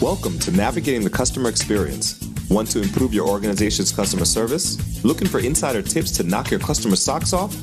Welcome to Navigating the Customer Experience. Want to improve your organization's customer service? Looking for insider tips to knock your customer socks off?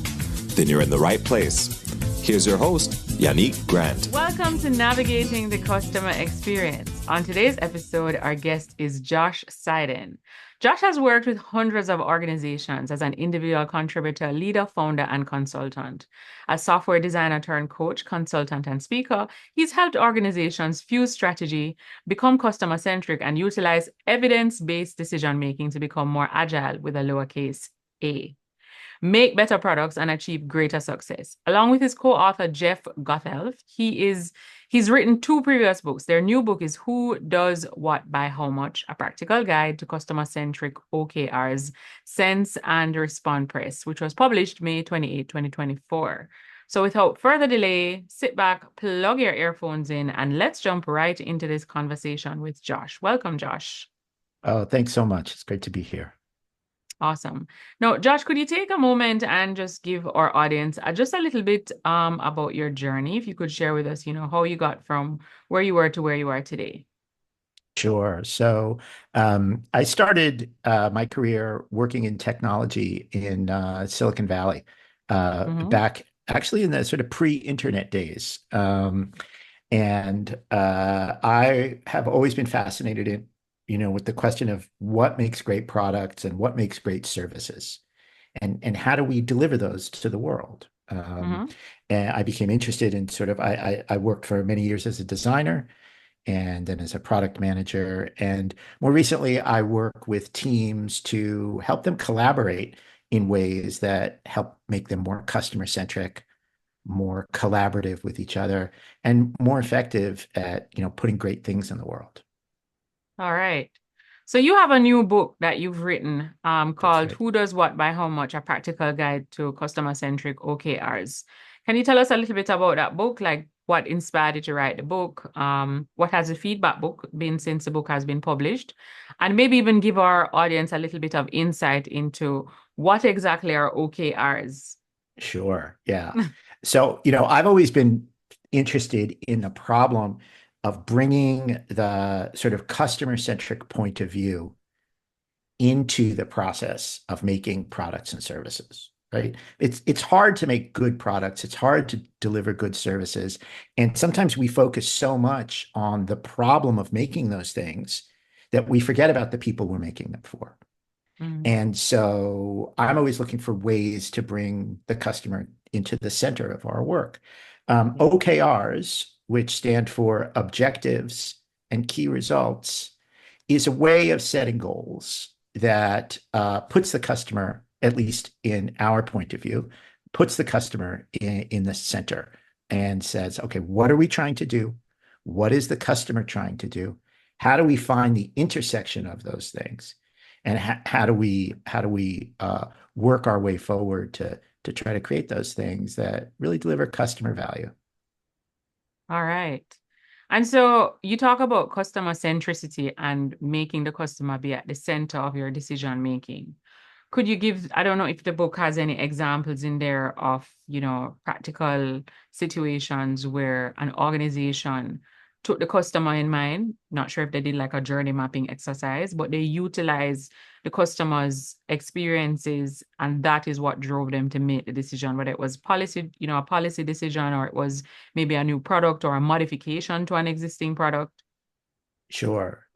Then you're in the right place. Here's your host, Yannick Grant. Welcome to Navigating the Customer Experience. On today's episode, our guest is Josh Seiden. Josh has worked with hundreds of organizations as an individual contributor, leader, founder, and consultant. As software designer turned coach, consultant, and speaker, he's helped organizations fuse strategy, become customer-centric, and utilize evidence-based decision-making to become more agile with a lowercase a. Make better products and achieve greater success. Along with his co-author, Jeff Gothelf, he's written two previous books. Their new book is Who Does What by How Much? A Practical Guide to Customer-Centric OKRs, Sense and Respond Press, which was published May 28, 2024. So without further delay, sit back, plug your earphones in, and let's jump right into this conversation with Josh. Welcome, Josh. Oh, thanks so much. It's great to be here. Awesome. Now, Josh, could you take a moment and just give our audience just a little bit about your journey? If you could share with us, how you got from where you were to where you are today. Sure. So I started my career working in technology in Silicon Valley back actually in the sort of pre-internet days. And I have always been fascinated with the question of what makes great products and what makes great services, and how do we deliver those to the world? And I became interested in I worked for many years as a designer and then as a product manager. And more recently, I work with teams to help them collaborate in ways that help make them more customer-centric, more collaborative with each other, and more effective at, putting great things in the world. All right. So you have a new book that you've written called right. Who Does What by How Much? A Practical Guide to Customer-Centric OKRs. Can you tell us a little bit about that book? Like what inspired you to write the book? What has the feedback book been since the book has been published? And maybe even give our audience a little bit of insight into what exactly are OKRs. Sure. Yeah. So, I've always been interested in the problem of bringing the sort of customer-centric point of view into the process of making products and services, right? It's hard to make good products. It's hard to deliver good services. And sometimes we focus so much on the problem of making those things that we forget about the people we're making them for. And so I'm always looking for ways to bring the customer into the center of our work. OKRs, which stand for objectives and key results, is a way of setting goals that puts the customer, at least in our point of view, puts the customer in the center and says, okay, what are we trying to do? What is the customer trying to do? How do we find the intersection of those things? And how do we work our way forward to try to create those things that really deliver customer value? All right. And so you talk about customer centricity and making the customer be at the center of your decision making. Could you give, I don't know if the book has any examples in there of, practical situations where an organization took the customer in mind. Not sure if they did like a journey mapping exercise, but they utilized the customer's experiences, and that is what drove them to make the decision, whether it was policy, a policy decision, or it was maybe a new product or a modification to an existing product. Sure.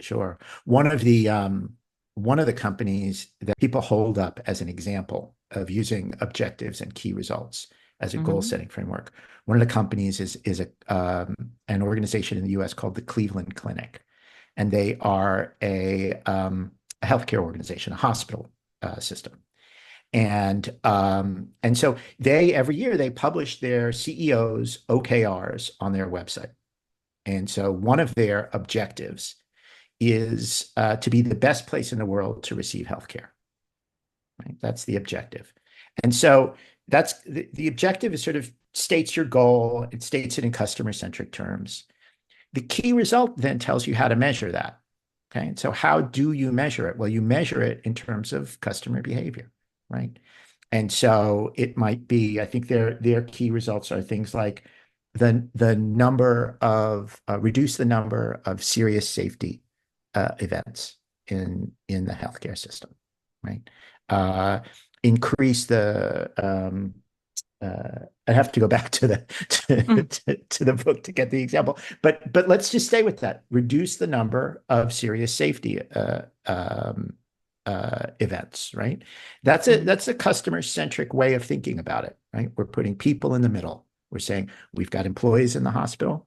One of the companies that people hold up as an example of using objectives and key results as a goal-setting framework. One of the companies is an organization in the U.S. called the Cleveland Clinic, and they are a healthcare organization, a hospital system, and so every year they publish their CEO's OKRs on their website, and so one of their objectives is to be the best place in the world to receive healthcare. Right? That's the objective, and so that's the objective is sort of states your goal. It states it in customer-centric terms. The key result then tells you how to measure that. Okay, and so how do you measure it? Well, you measure it in terms of customer behavior, right? And so it might be, I think their key results are things like the number of reduce the number of serious safety events in the healthcare system, right? Uh, Increase the I have to go back to the Mm, to the book to get the example, but let's just stay with that. Reduce the number of serious safety events, right? mhm, That's a customer-centric way of thinking about it, right? We're putting people in the middle. We're saying we've got employees in the hospital,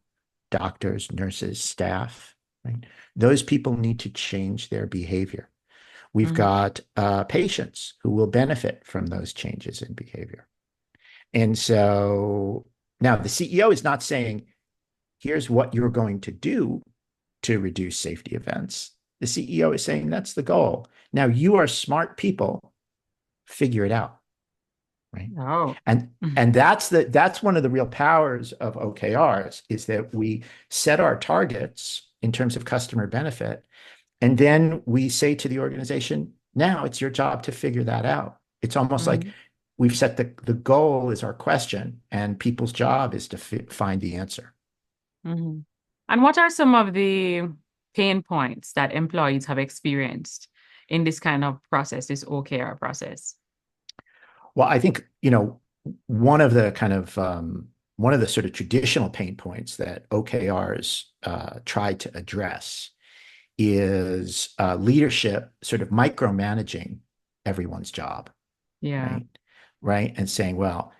doctors, nurses, staff, right? Those people need to change their behavior. We've mhm. got patients who will benefit from those changes in behavior. And so now the CEO is not saying, here's what you're going to do to reduce safety events. The CEO is saying that's the goal. Now you are smart people, figure it out, right? Oh. And Mm, and that's one of the real powers of OKRs is that we set our targets in terms of customer benefit, and then we say to the organization, now it's your job to figure that out. It's almost like mhm, we've set the goal is our question, and people's job is to find the answer. mhm. And what are some of the pain points that employees have experienced in this kind of process, this OKR process? Well, I think, one of the kind of one of the sort of traditional pain points that OKRs try to address is leadership sort of micromanaging everyone's job, Yeah. right? Right. And saying, well,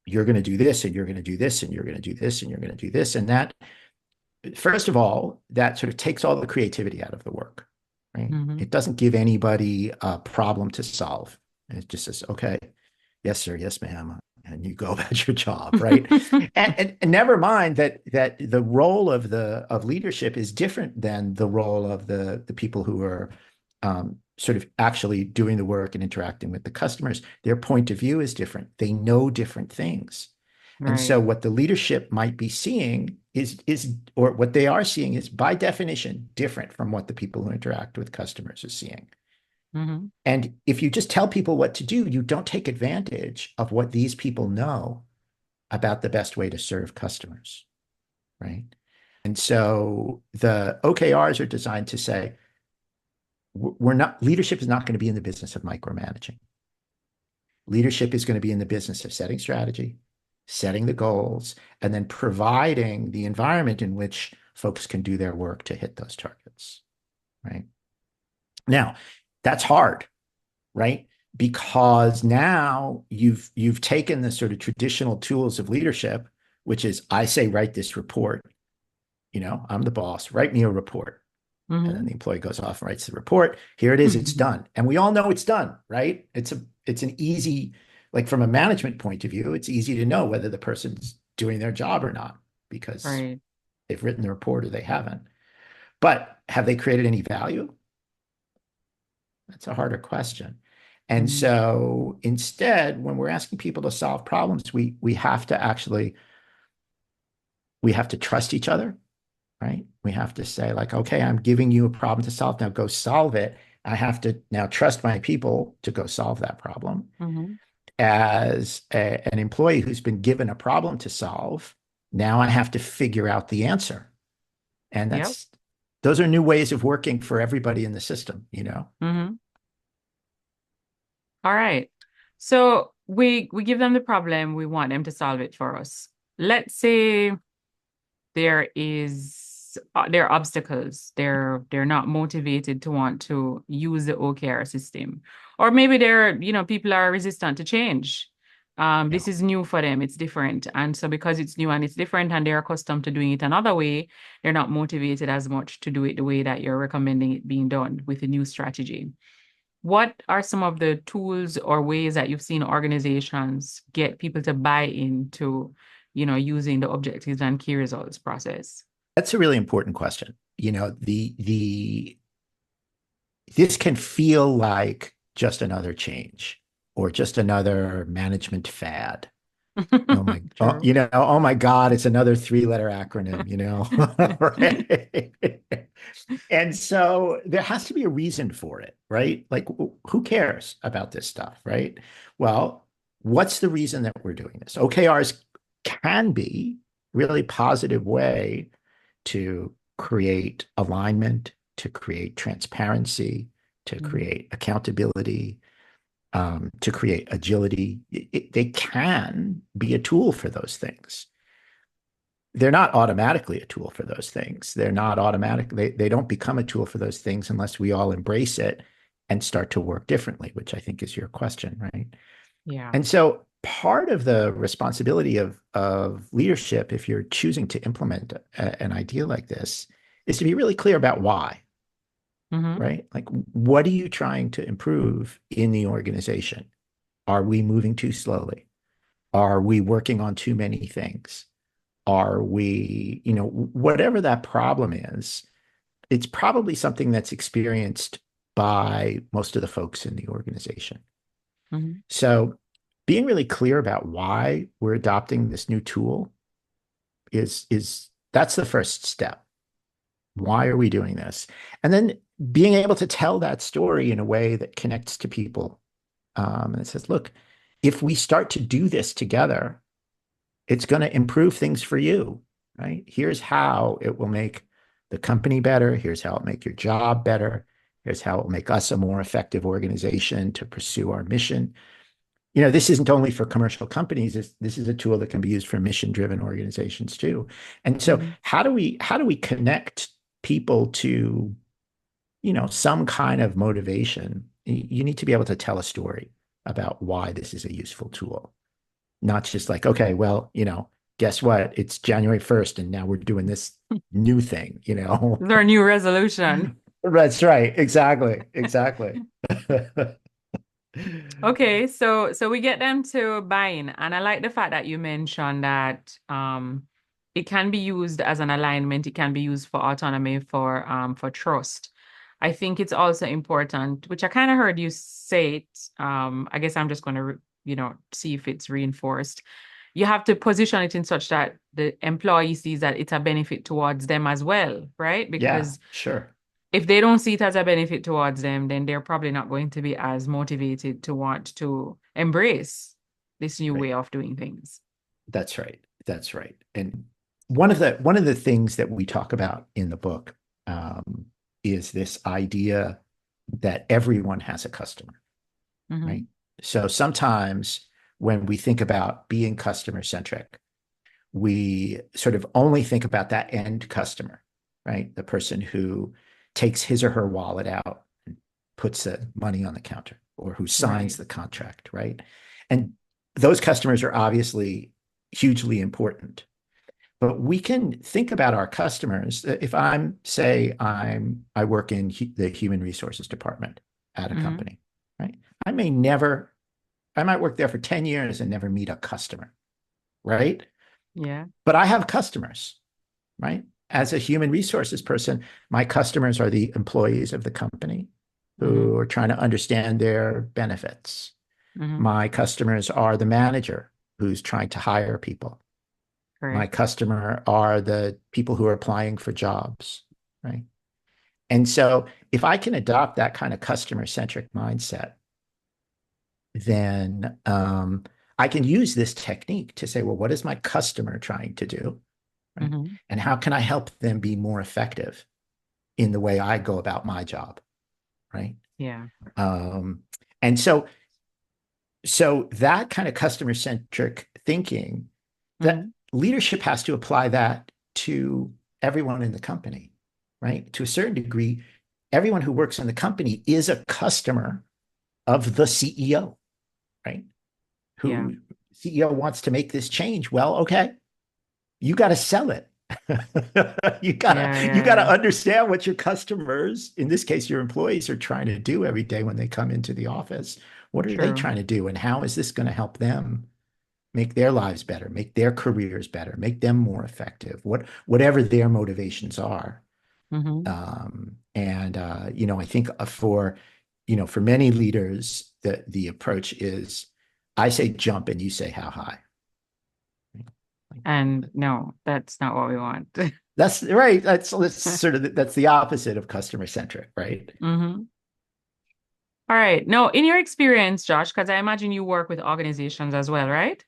you're going to do this and you're going to do this and you're going to do this and you're going to do this. And that, first of all, that sort of takes all the creativity out of the work, right? Hmm. It doesn't give anybody a problem to solve. It just says, okay, yes, sir, yes, ma'am. And you go about your job, right? And never mind that the role of leadership is different than the role of the people who are sort of actually doing the work and interacting with the customers. Their point of view is different. They know different things. And Right. so what the leadership might be seeing is or what they are seeing is by definition different from what the people who interact with customers are seeing. Hmm. And if you just tell people what to do, you don't take advantage of what these people know about the best way to serve customers, right? And so the OKRs are designed to say, we're not, leadership is not going to be in the business of micromanaging. Leadership is going to be in the business of setting strategy, setting the goals, and then providing the environment in which folks can do their work to hit those targets, right? Now, that's hard, right? Because now you've taken the sort of traditional tools of leadership, which is I say, write this report. I'm the boss, write me a report. And then Hmm. the employee goes off and writes the report. Here it is, it's done. And we all know it's done, right? It's an easy, like from a management point of view, it's easy to know whether the person's doing their job or not because Right. they've written the report or they haven't. But have they created any value? That's a harder question. And Hmm. so instead, when we're asking people to solve problems, we have to trust each other, right? We have to say, like, okay, I'm giving you a problem to solve. Now go solve it. I have to now trust my people to go solve that problem. Hmm. As an employee who's been given a problem to solve, now I have to figure out the answer. And Yep. those are new ways of working for everybody in the system. Hmm. All right. So we give them the problem, we want them to solve it for us. Let's say there are obstacles. They're not motivated to want to use the OKR system. Or maybe people are resistant to change. Yeah. This is new for them. It's different. And so because it's new and it's different and they're accustomed to doing it another way, they're not motivated as much to do it the way that you're recommending it being done with a new strategy. What are some of the tools or ways that you've seen organizations get people to buy into, using the objectives and key results process? That's a really important question. The this can feel like just another change or just another management fad. True. Oh my God, it's another three-letter acronym. Right? And so there has to be a reason for it, right? Like, who cares about this stuff, right? Well, what's the reason that we're doing this? OKRs can be really positive way to create alignment, to create transparency, to Mhm. create accountability, to create agility. They can be a tool for those things. They're not automatically a tool for those things. They're not automatic. They don't become a tool for those things unless we all embrace it and start to work differently, which I think is your question, right? Yeah. And so part of the responsibility of leadership, if you're choosing to implement an idea like this, is to be really clear about why, Hmm. right? Like, what are you trying to improve in the organization? Are we moving too slowly? Are we working on too many things? Are we, whatever that problem is, it's probably something that's experienced by most of the folks in the organization. Hmm. So being really clear about why we're adopting this new tool is that's the first step. Why are we doing this? And then being able to tell that story in a way that connects to people. And it says, look, if we start to do this together, it's going to improve things for you, right? Here's how it will make the company better. Here's how it'll make your job better. Here's how it will make us a more effective organization to pursue our mission. This isn't only for commercial companies. This is a tool that can be used for mission-driven organizations too. And so Hmm. how do we connect people to, some kind of motivation? You need to be able to tell a story about why this is a useful tool, not just like, okay, well, guess what? It's January 1st and now we're doing this new thing. Is there a new resolution? That's right. Exactly. Exactly. Okay, so we get them to buy-in, and I like the fact that you mentioned that it can be used as an alignment, it can be used for autonomy, for trust. I think it's also important, which I kind of heard you say it. I guess I'm just going to, see if it's reinforced. You have to position it in such that the employee sees that it's a benefit towards them as well, right? Yeah, Because sure. if they don't see it as a benefit towards them, then they're probably not going to be as motivated to want to embrace this new Right. way of doing things. That's right. That's right. And one of the things that we talk about in the book is this idea that everyone has a customer, right? Hmm. So sometimes when we think about being customer centric, we sort of only think about that end customer, right? The person who takes his or her wallet out and puts the money on the counter or who signs Right. the contract, right? And those customers are obviously hugely important. But we can think about our customers. If I work in the human resources department at a Hmm. company, right? I might work there for 10 years and never meet a customer, right? Yeah. But I have customers, right? As a human resources person, my customers are the employees of the company Hmm. who are trying to understand their benefits. Hmm. My customers are the manager who's trying to hire people. My Correct. customer are the people who are applying for jobs, right? And so if I can adopt that kind of customer centric mindset, then I can use this technique to say, well, what is my customer trying to do? Right. Hmm. And how can I help them be more effective in the way I go about my job? Right. Yeah. Um, and so that kind of customer centric thinking, that Hmm. leadership has to apply that to everyone in the company, right? To a certain degree, everyone who works in the company is a customer of the CEO, right? Yeah. Who CEO wants to make this change. Well, okay, you got to sell it. you gotta Yeah. you gotta Yeah. understand what your customers, in this case your employees, are trying to do every day when they come into the office. What are they True. trying to do, and how is this going to help them make their lives better, make their careers better, make them more effective, whatever their motivations are. Hmm. And I think for many leaders, the approach is, I say jump and you say how high. And no, that's not what we want. That's right. That's the opposite of customer centric, right? Hmm. All right. Now, in your experience, Josh, because I imagine you work with organizations as well, right?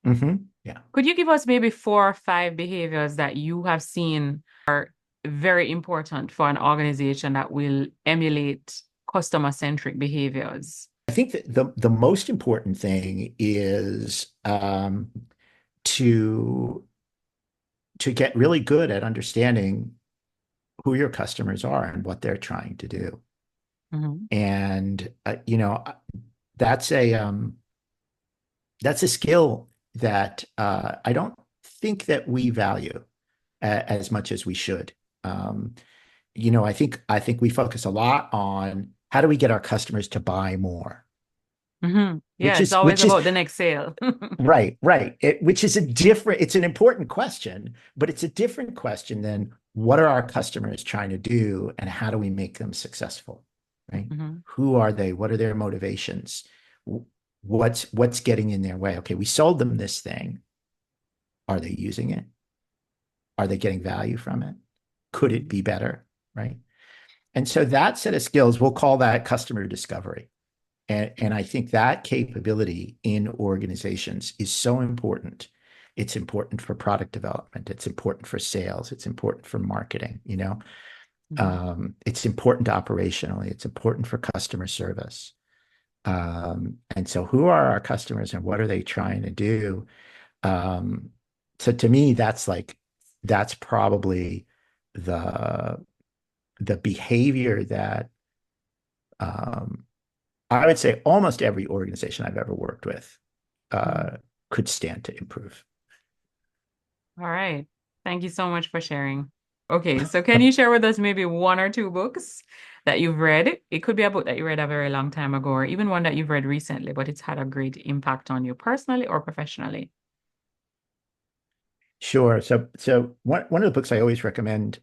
Mm-hmm. Yeah. Could you give us maybe 4 or 5 behaviors that you have seen are very important for an organization that will emulate customer-centric behaviors? I think that the most important thing is to get really good at understanding who your customers are and what they're trying to do. Mhm. And that's a skill that I don't think that we value as much as we should. Um, I think we focus a lot on how do we get our customers to buy more, Yeah, which it's is always which is about the next sale. right, right. Which is it's an important question, but it's a different question than what are our customers trying to do and how do we make them successful, right? Mhm. Who are they? What are their motivations? What's getting in their way? Okay, we sold them this thing. Are they using it? Are they getting value from it? Could it be better, right? And so that set of skills, we'll call that customer discovery. And I think that capability in organizations is so important. It's important for product development. It's important for sales. It's important for marketing. Mhm. It's important operationally. It's important for customer service. And so, who are our customers and what are they trying to do? Um, so, to me, that's probably the behavior that um, I would say almost every organization I've ever worked with Mhm. uh, could stand to improve. All right. Thank you so much for sharing. Okay, so can you share with us maybe 1 or 2 books that you've read? It could be a book that you read a very long time ago, or even one that you've read recently, but it's had a great impact on you personally or professionally. Sure. So one of the books I always recommend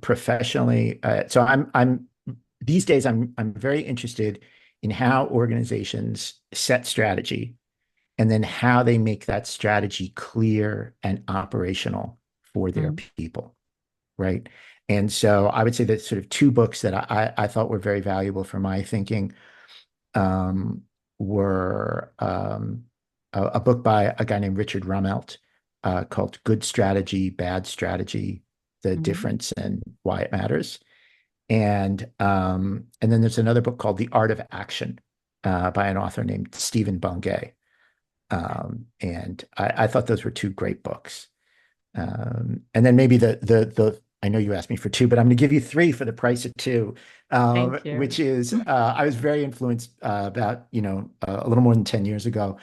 professionally. So I'm these days I'm very interested in how organizations set strategy and then how they make that strategy clear and operational for their Mm, people, right? And so I would say that sort of 2 books that I thought were very valuable for my thinking um, were a book by a guy named Richard Rummelt called Good Strategy, Bad Strategy, The mhm, Difference and Why It Matters. And then there's another book called The Art of Action by an author named Stephen Bungay. And I thought those were 2 great books. And then maybe the I know you asked me for 2, but I'm going to give you 3 for the price of 2, thank you. which is I was very influenced about a little more than 10 years ago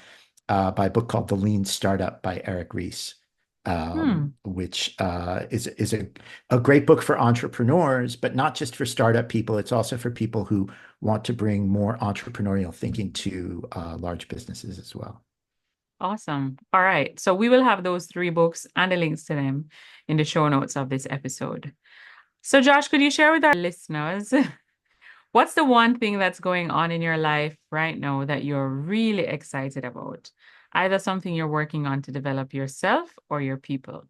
by a book called The Lean Startup by Eric Ries, Hmm. which is a great book for entrepreneurs, but not just for startup people. It's also for people who want to bring more entrepreneurial thinking to large businesses as well. Awesome. All right. So we will have those 3 books and the links to them in the show notes of this episode. So, Josh, could you share with our listeners what's the one thing that's going on in your life right now that you're really excited about? Either something you're working on to develop yourself or your people.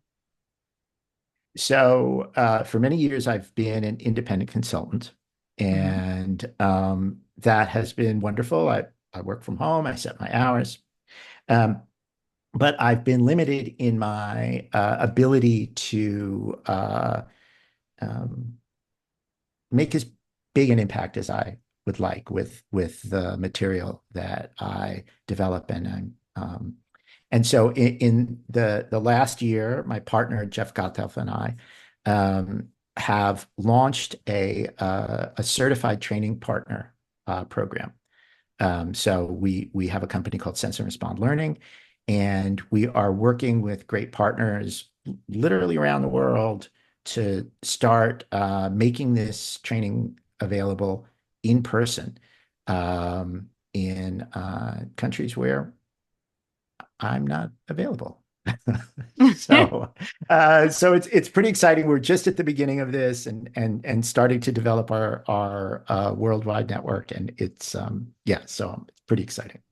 So for many years, I've been an independent consultant, Mhm. and that has been wonderful. I work from home, I set my hours, um, but I've been limited in my ability to um, make as big an impact as I would like with the material that I develop, and so in the last year, my partner Jeff Gothelf and I have launched a certified training partner program. So we have a company called Sense and Respond Learning, and we are working with great partners literally around the world to start making this training available in person in countries where I'm not available. So it's pretty exciting. We're just at the beginning of this and starting to develop our worldwide network, and it's yeah, so it's pretty exciting.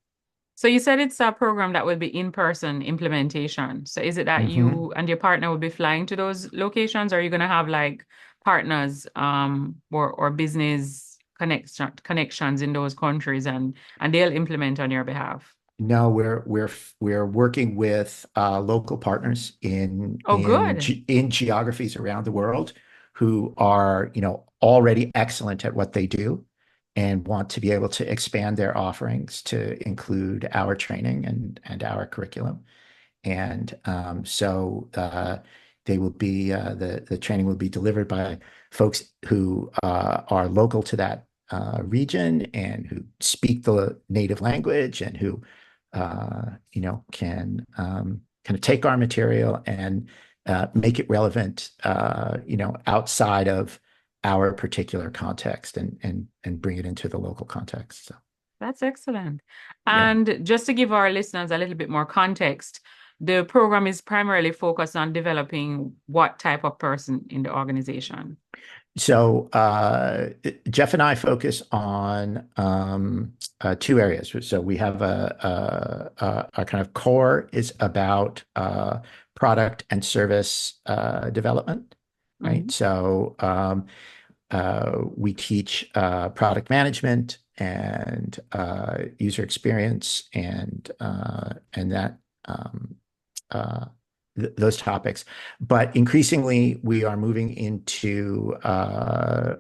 So you said it's a program that will be in-person implementation. So is it that Mhm. you and your partner will be flying to those locations, or are you going to have like partners or business connections in those countries and they'll implement on your behalf? No, we're working with local partners Oh, good. in geographies around the world who are, already excellent at what they do and want to be able to expand their offerings to include our training and our curriculum. And so they will be the training will be delivered by folks who are local to that region and who speak the native language and who can kind of take our material and make it relevant, outside of our particular context and bring it into the local context. So That's excellent. yeah. And just to give our listeners a little bit more context, the program is primarily focused on developing what type of person in the organization? So Jeff and I focus on two areas. So we have our kind of core is about product and service development, right? Mhm. So we teach product management and user experience and that those topics. But increasingly, we are moving into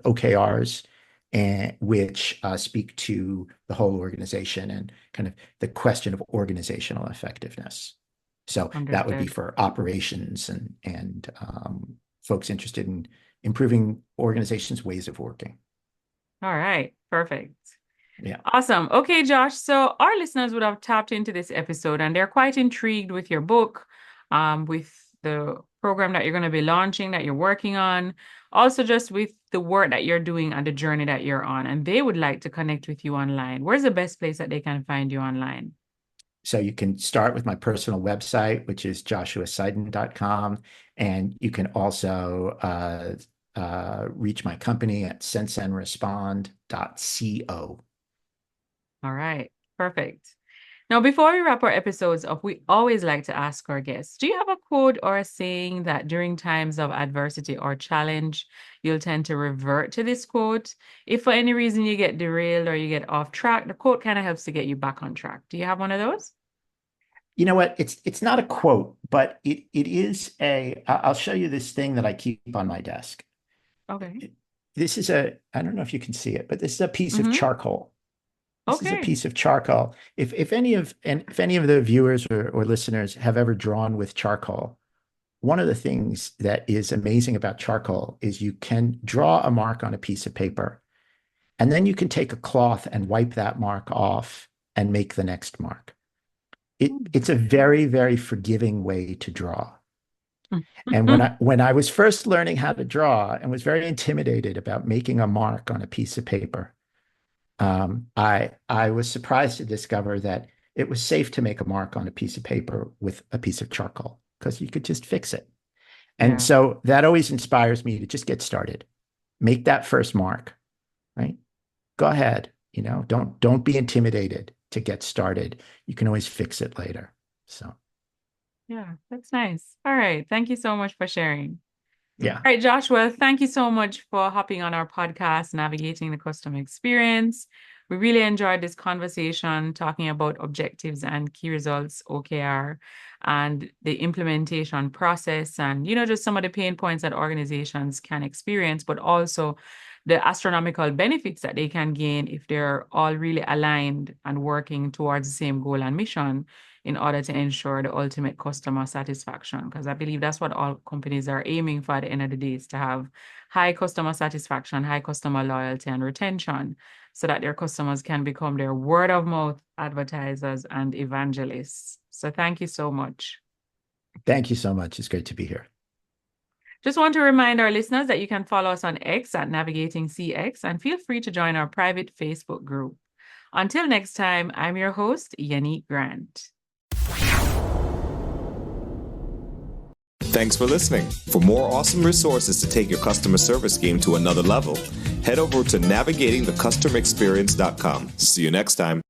OKRs, which speak to the whole organization and kind of the question of organizational effectiveness. So that would be Understood. for operations and folks interested in improving organizations' ways of working. All right. Perfect. Yeah. Awesome. Okay, Josh. So our listeners would have tapped into this episode and they're quite intrigued with your book, with the program that you're going to be launching, that you're working on, also just with the work that you're doing and the journey that you're on. And they would like to connect with you online. Where's the best place that they can find you online? So you can start with my personal website, which is joshuaseiden.com. And you can also reach my company at senseandrespond.co. All right. Perfect. Now, before we wrap our episodes up, we always like to ask our guests, do you have a quote or a saying that during times of adversity or challenge, you'll tend to revert to this quote? If for any reason you get derailed or you get off track, the quote kind of helps to get you back on track. Do you have one of those? You know what? It's not a quote, but it is I'll show you this thing that I keep on my desk. Okay. This is I don't know if you can see it, but this is a piece of Mm-hmm. charcoal. This is a Okay. piece of charcoal. If any of the viewers or listeners have ever drawn with charcoal, one of the things that is amazing about charcoal is you can draw a mark on a piece of paper, and then you can take a cloth and wipe that mark off and make the next mark. It's a very, very forgiving way to draw. And when I was first learning how to draw and was very intimidated about making a mark on a piece of paper, I was surprised to discover that it was safe to make a mark on a piece of paper with a piece of charcoal because you could just fix it. And Yeah. so that always inspires me to just get started. Make that first mark, right? Go ahead, don't be intimidated to get started. You can always fix it later. So, Yeah, that's nice. All right. Thank you so much for sharing. yeah. All right, Joshua, thank you so much for hopping on our podcast, Navigating the Customer Experience. We really enjoyed this conversation talking about objectives and key results, OKR, and the implementation process, and, just some of the pain points that organizations can experience, but also the astronomical benefits that they can gain if they're all really aligned and working towards the same goal and mission in order to ensure the ultimate customer satisfaction. Because I believe that's what all companies are aiming for at the end of the day, is to have high customer satisfaction, high customer loyalty and retention, so that their customers can become their word of mouth advertisers and evangelists. So thank you so much. Thank you so much. It's great to be here. Just want to remind our listeners that you can follow us on X at Navigating CX, and feel free to join our private Facebook group. Until next time, I'm your host, Yannick Grant. Thanks for listening. For more awesome resources to take your customer service game to another level, head over to navigatingthecustomerexperience.com. See you next time.